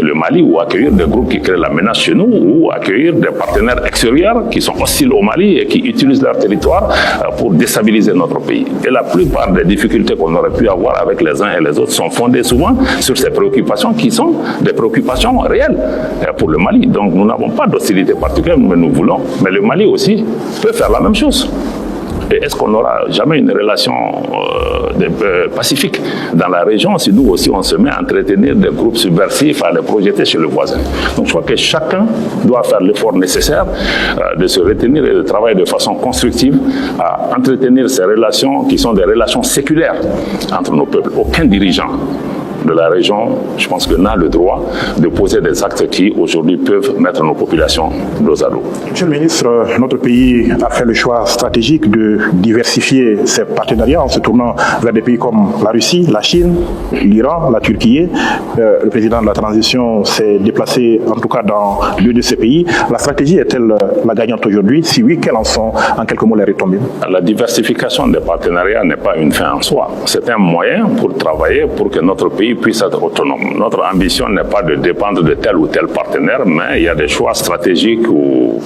le Mali ou accueillir des groupes qui créent la menace chez nous ou accueillir des partenaires extérieurs qui sont hostiles au Mali et qui utilisent leur territoire pour déstabiliser notre pays. Et la plupart des difficultés qu'on aurait pu avoir avec les uns et les autres sont fondées souvent sur ces préoccupations qui sont des préoccupations réelles pour le Mali. Donc nous n'avons pas d'hostilité particulière, mais nous voulons. Mais le Mali aussi peut faire la même chose. Et est-ce qu'on n'aura jamais une relation pacifique dans la région si nous aussi on se met à entretenir des groupes subversifs, à les projeter chez le voisin? Donc je crois que chacun doit faire l'effort nécessaire de se retenir et de travailler de façon constructive à entretenir ces relations qui sont des relations séculaires entre nos peuples. Aucun dirigeant de la région, je pense que n'a le droit de poser des actes qui aujourd'hui peuvent mettre nos populations dos à dos. Monsieur le ministre, notre pays a fait le choix stratégique de diversifier ses partenariats en se tournant vers des pays comme la Russie, la Chine, l'Iran, la Turquie. Le président de la transition s'est déplacé en tout cas dans 2 de ces pays. La stratégie est-elle la gagnante aujourd'hui? Si oui, quelles en sont en quelques mots les retombées? La diversification des partenariats n'est pas une fin en soi. C'est un moyen pour travailler pour que notre pays puisse être autonome. Notre ambition n'est pas de dépendre de tel ou tel partenaire, mais il y a des choix stratégiques ou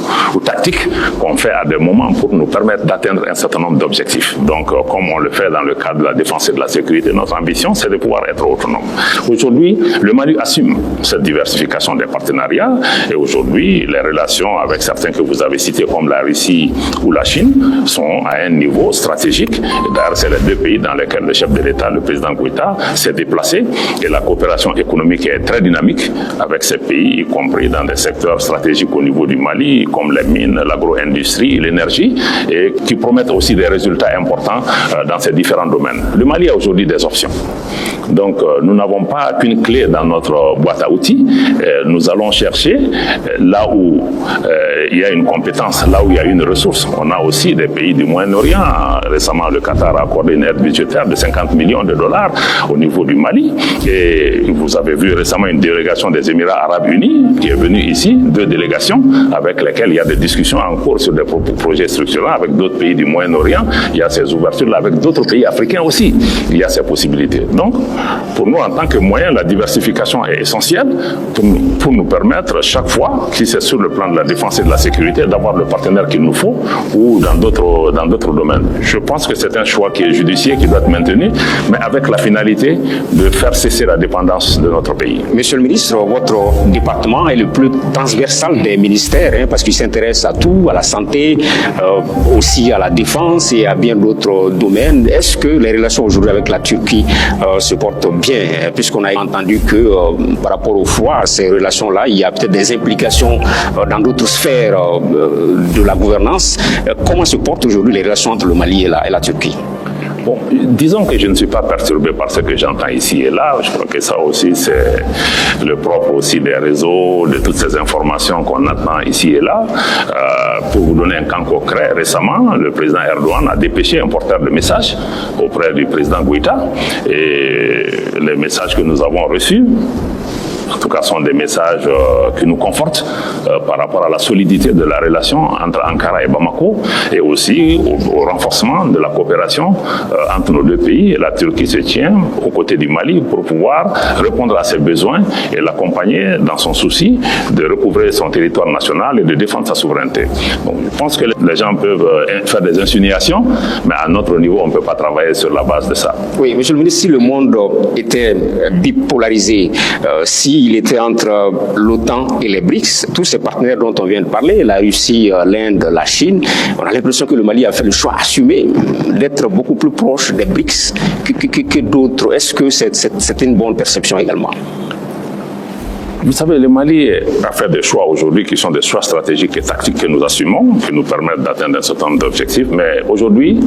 tactiques qu'on fait à des moments pour nous permettre d'atteindre un certain nombre d'objectifs. Donc, comme on le fait dans le cadre de la défense et de la sécurité, notre ambition, c'est de pouvoir être autonome. Aujourd'hui, le Mali assume cette diversification des partenariats et aujourd'hui, les relations avec certains que vous avez cités comme la Russie ou la Chine sont à un niveau stratégique. D'ailleurs, c'est les 2 pays dans lesquels le chef de l'État, le président Goïta, s'est déplacé. Et la coopération économique est très dynamique avec ces pays, y compris dans des secteurs stratégiques au niveau du Mali, comme les mines, l'agro-industrie, l'énergie, et qui promettent aussi des résultats importants dans ces différents domaines. Le Mali a aujourd'hui des options. Donc, nous n'avons pas qu'une clé dans notre boîte à outils. Nous allons chercher là où il y a une compétence, là où il y a une ressource. On a aussi des pays du Moyen-Orient. Récemment, le Qatar a accordé une aide budgétaire de 50 millions de dollars au niveau du Mali. Et vous avez vu récemment une délégation des Émirats Arabes Unis qui est venue ici, 2 délégations avec lesquelles il y a des discussions en cours sur des projets structurants avec d'autres pays du Moyen-Orient. Il y a ces ouvertures-là avec d'autres pays africains aussi. Il y a ces possibilités. Donc, pour nous, en tant que moyen, la diversification est essentielle pour nous permettre chaque fois, si c'est sur le plan de la défense et de la sécurité, d'avoir le partenaire qu'il nous faut ou dans d'autres domaines. Je pense que c'est un choix qui est judicieux, qui doit être maintenu, mais avec la finalité de faire cesser la dépendance de notre pays. Monsieur le ministre, votre département est le plus transversal des ministères, parce qu'il s'intéresse à tout, à la santé, aussi à la défense et à bien d'autres domaines. Est-ce que les relations aujourd'hui avec la Turquie se portent bien, puisqu'on a entendu que par rapport au froid, ces relations-là, il y a peut-être des implications dans d'autres sphères de la gouvernance. Comment se portent aujourd'hui les relations entre le Mali et la Turquie? Bon, disons que je ne suis pas perturbé par ce que j'entends ici et là. Je crois que ça aussi, c'est le propre aussi des réseaux, de toutes ces informations qu'on attend ici et là. Pour vous donner un cas concret, récemment, le président Erdogan a dépêché un porteur de messages auprès du président Goïta. Et les messages que nous avons reçus, en tout cas, sont des messages qui nous confortent par rapport à la solidité de la relation entre Ankara et Bamako et aussi au renforcement de la coopération entre nos 2 pays. Et la Turquie se tient aux côtés du Mali pour pouvoir répondre à ses besoins et l'accompagner dans son souci de recouvrer son territoire national et de défendre sa souveraineté. Donc, je pense que les gens peuvent faire des insinuations, mais à notre niveau, on ne peut pas travailler sur la base de ça. Oui, monsieur le ministre, si le monde était bipolarisé, s'il était entre l'OTAN et les BRICS, tous ces partenaires dont on vient de parler, la Russie, l'Inde, la Chine, on a l'impression que le Mali a fait le choix assumé d'être beaucoup plus proche des BRICS que d'autres. Est-ce que c'est une bonne perception également? Vous savez, le Mali a fait des choix aujourd'hui qui sont des choix stratégiques et tactiques que nous assumons, qui nous permettent d'atteindre un certain nombre d'objectifs. Mais aujourd'hui,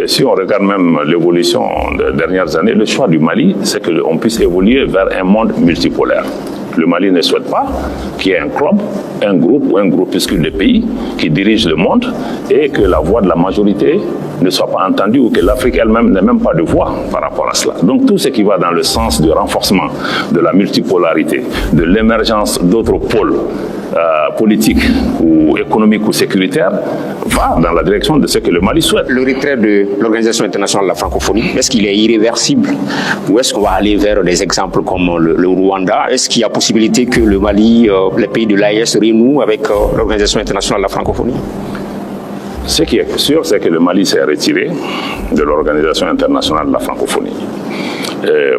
si on regarde même l'évolution des dernières années, le choix du Mali, c'est qu'on puisse évoluer vers un monde multipolaire. Le Mali ne souhaite pas qu'il y ait un club, un groupe ou un groupuscule de pays qui dirige le monde et que la voix de la majorité ne soit pas entendue ou que l'Afrique elle-même n'ait même pas de voix par rapport à cela. Donc tout ce qui va dans le sens du renforcement de la multipolarité, de l'émergence d'autres pôles politiques ou économiques ou sécuritaires, va dans la direction de ce que le Mali souhaite. Le retrait de l'Organisation internationale de la francophonie, est-ce qu'il est irréversible ou est-ce qu'on va aller vers des exemples comme le Rwanda? Est-ce qu'il y a possibilité que le Mali, les pays de l'AES renouent avec l'Organisation internationale de la francophonie? Ce qui est sûr, c'est que le Mali s'est retiré de l'Organisation internationale de la francophonie.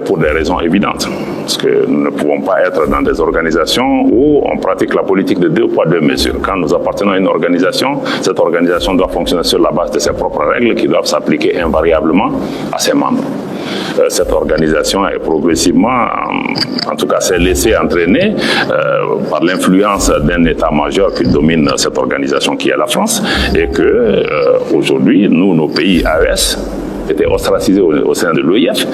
Pour des raisons évidentes. Parce que nous ne pouvons pas être dans des organisations où on pratique la politique de 2 poids 2 mesures. Quand nous appartenons à une organisation, cette organisation doit fonctionner sur la base de ses propres règles qui doivent s'appliquer invariablement à ses membres. Cette organisation est progressivement, en tout cas, s'est laissée entraîner par l'influence d'un état-major qui domine cette organisation qui est la France et que aujourd'hui, nous, nos pays AES, étaient ostracisés au sein de l'OIF.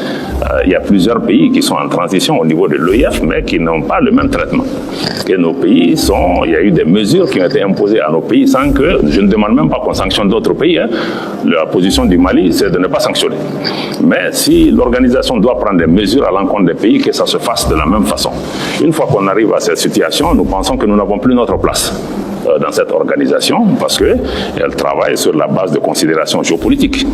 Il y a plusieurs pays qui sont en transition au niveau de l'OIF, mais qui n'ont pas le même traitement. Et nos pays il y a eu des mesures qui ont été imposées à nos pays sans que, je ne demande même pas qu'on sanctionne d'autres pays. La position du Mali, c'est de ne pas sanctionner. Mais si l'organisation doit prendre des mesures à l'encontre des pays, que ça se fasse de la même façon. Une fois qu'on arrive à cette situation, nous pensons que nous n'avons plus notre place dans cette organisation parce qu'elle travaille sur la base de considérations géopolitiques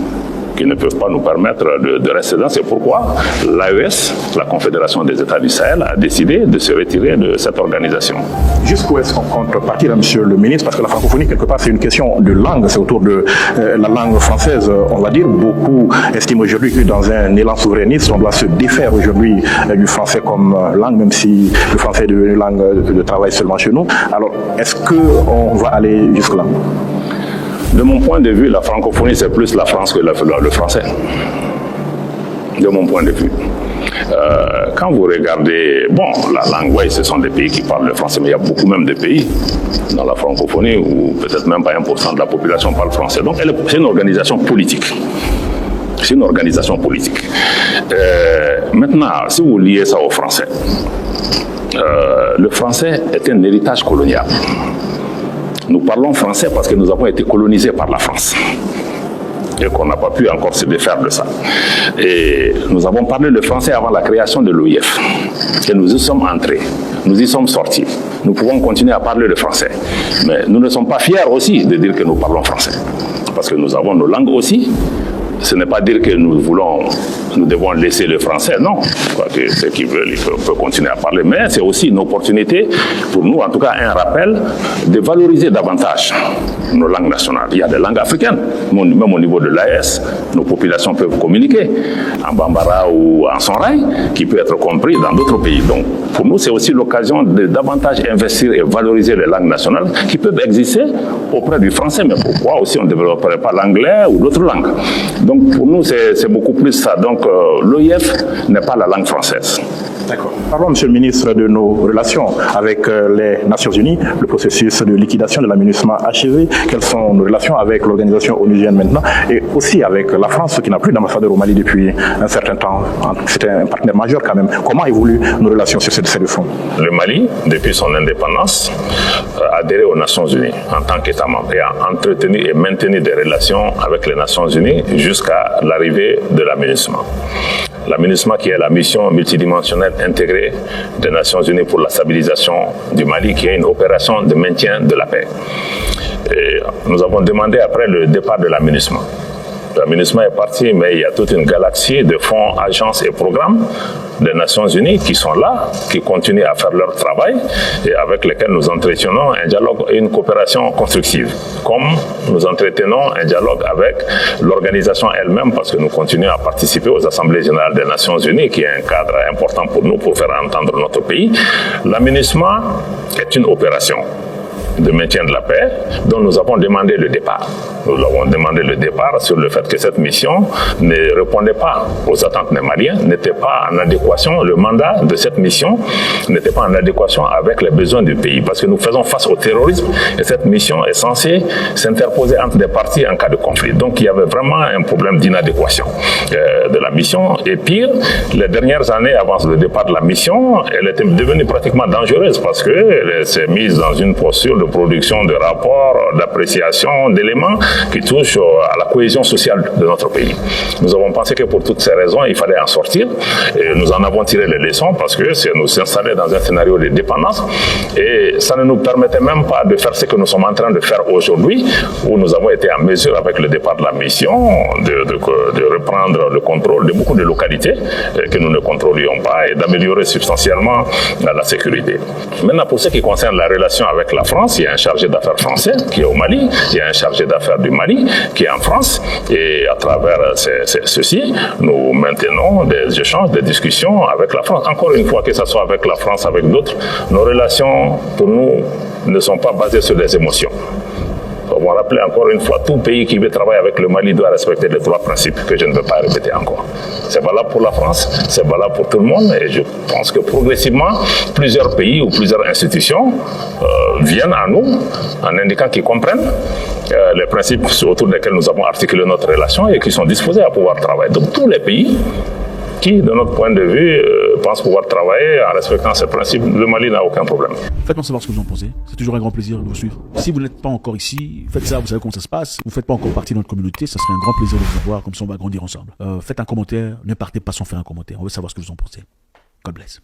qui ne peuvent pas nous permettre de rester dans. C'est pourquoi l'AES, la Confédération des États du Sahel, a décidé de se retirer de cette organisation. Jusqu'où est-ce qu'on compte partir, monsieur le ministre? Parce que la francophonie, quelque part, c'est une question de langue, c'est autour de la langue française, on va dire. Beaucoup estiment aujourd'hui que dans un élan souverainiste, on doit se défaire aujourd'hui du français comme langue, même si le français est devenu langue de travail seulement chez nous. Alors, est-ce qu'on va aller jusque-là? De mon point de vue, la francophonie, c'est plus la France que le français. De mon point de vue. Quand vous regardez, la langue, oui, ce sont des pays qui parlent le français, mais il y a beaucoup même de pays dans la francophonie où peut-être même pas 1% de la population parle français. Donc, c'est une organisation politique. C'est une organisation politique. Maintenant, si vous liez ça au français, le français est un héritage colonial. Nous parlons français parce que nous avons été colonisés par la France et qu'on n'a pas pu encore se défaire de ça. Et nous avons parlé le français avant la création de l'OIF. Et nous y sommes entrés, nous y sommes sortis. Nous pouvons continuer à parler le français. Mais nous ne sommes pas fiers aussi de dire que nous parlons français. Parce que nous avons nos langues aussi. Ce n'est pas dire que nous devons laisser le français, non. Que ceux qui veulent, ils peuvent continuer à parler. Mais c'est aussi une opportunité pour nous, en tout cas un rappel, de valoriser davantage nos langues nationales. Il y a des langues africaines, même au niveau de l'AES, nos populations peuvent communiquer en Bambara ou en Songhai, qui peut être compris dans d'autres pays. Donc, pour nous, c'est aussi l'occasion de davantage investir et valoriser les langues nationales qui peuvent exister auprès du français. Mais pourquoi aussi on ne développerait pas l'anglais ou d'autres langues? Donc, pour nous, c'est beaucoup plus ça. Donc, l'OIF n'est pas la langue française. D'accord. Parlons, monsieur le ministre, de nos relations avec les Nations Unies, le processus de liquidation de la MINUSMA achevé. Quelles sont nos relations avec l'organisation onusienne maintenant et aussi avec la France, qui n'a plus d'ambassadeur au Mali depuis un certain temps. C'était un partenaire majeur quand même. Comment évoluent nos relations sur cette fond? Le Mali, depuis son indépendance, a adhéré aux Nations Unies en tant qu'État membre et a entretenu et maintenu des relations avec les Nations Unies jusqu'à l'arrivée de la MINUSMA. La MINUSMA, qui est la mission multidimensionnelle intégrée des Nations Unies pour la stabilisation du Mali, qui est une opération de maintien de la paix. Et nous avons demandé après le départ de la MINUSMA. La MINUSMA est partie, mais il y a toute une galaxie de fonds, agences et programmes des Nations Unies qui sont là, qui continuent à faire leur travail et avec lesquels nous entretenons un dialogue et une coopération constructive. Comme nous entretenons un dialogue avec l'organisation elle-même parce que nous continuons à participer aux Assemblées Générales des Nations Unies, qui est un cadre important pour nous pour faire entendre notre pays. La MINUSMA est une opération de maintien de la paix dont nous avons demandé le départ. Nous avons demandé le départ sur le fait que cette mission ne répondait pas aux attentes des Maliens, n'était pas en adéquation, le mandat de cette mission n'était pas en adéquation avec les besoins du pays parce que nous faisons face au terrorisme et cette mission est censée s'interposer entre des parties en cas de conflit. Donc il y avait vraiment un problème d'inadéquation de la mission et pire, les dernières années avant le départ de la mission, elle était devenue pratiquement dangereuse parce qu'elle s'est mise dans une posture de production de rapports, d'appréciation, d'éléments qui touchent à la cohésion sociale de notre pays. Nous avons pensé que pour toutes ces raisons, il fallait en sortir. Et nous en avons tiré les leçons parce que c'est nous installer dans un scénario de dépendance et ça ne nous permettait même pas de faire ce que nous sommes en train de faire aujourd'hui, où nous avons été en mesure, avec le départ de la mission, de reprendre le contrôle de beaucoup de localités que nous ne contrôlions pas et d'améliorer substantiellement la sécurité. Maintenant, pour ce qui concerne la relation avec la France, il y a un chargé d'affaires français qui est au Mali, il y a un chargé d'affaires du Mali qui est en France et à travers ceci, nous maintenons des échanges, des discussions avec la France. Encore une fois, que ce soit avec la France, avec d'autres, nos relations, pour nous, ne sont pas basées sur des émotions. On va rappeler encore une fois, tout pays qui veut travailler avec le Mali doit respecter les 3 principes que je ne veux pas répéter encore. C'est valable pour la France, c'est valable pour tout le monde et je pense que progressivement, plusieurs pays ou plusieurs institutions viennent à nous en indiquant qu'ils comprennent les principes autour desquels nous avons articulé notre relation et qui sont disposés à pouvoir travailler. Donc tous les pays qui, de notre point de vue, pensent pouvoir travailler en respectant ces principes, le Mali n'a aucun problème. Faites-moi savoir ce que vous en pensez. C'est toujours un grand plaisir de vous suivre. Si vous n'êtes pas encore ici, faites ça, vous savez comment ça se passe. Vous ne faites pas encore partie de notre communauté, ça serait un grand plaisir de vous voir, comme ça on va grandir ensemble. Faites un commentaire, ne partez pas sans faire un commentaire. On veut savoir ce que vous en pensez. God bless.